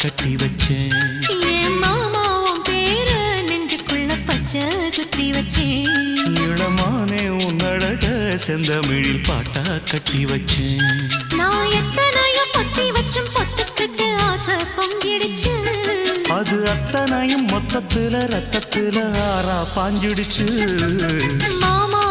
கட்டி வச்சேன். என் மாமா உன் பேரு நெஞ்சுக்குள்ள பச்சை குத்தி வச்சேன். இளமானே உன்னழக செந்தமிழில் பாட்டா கட்டி வச்சேன். நான் எத்தனையோ பொத்தி வச்சும் பொத்துக்கிட்டு ஆசை பொங்கிடுச்சு. அது அத்தனையும் மொத்தத்துல ரத்தத்துல ஆறா பாஞ்சிடுச்சு. மாமா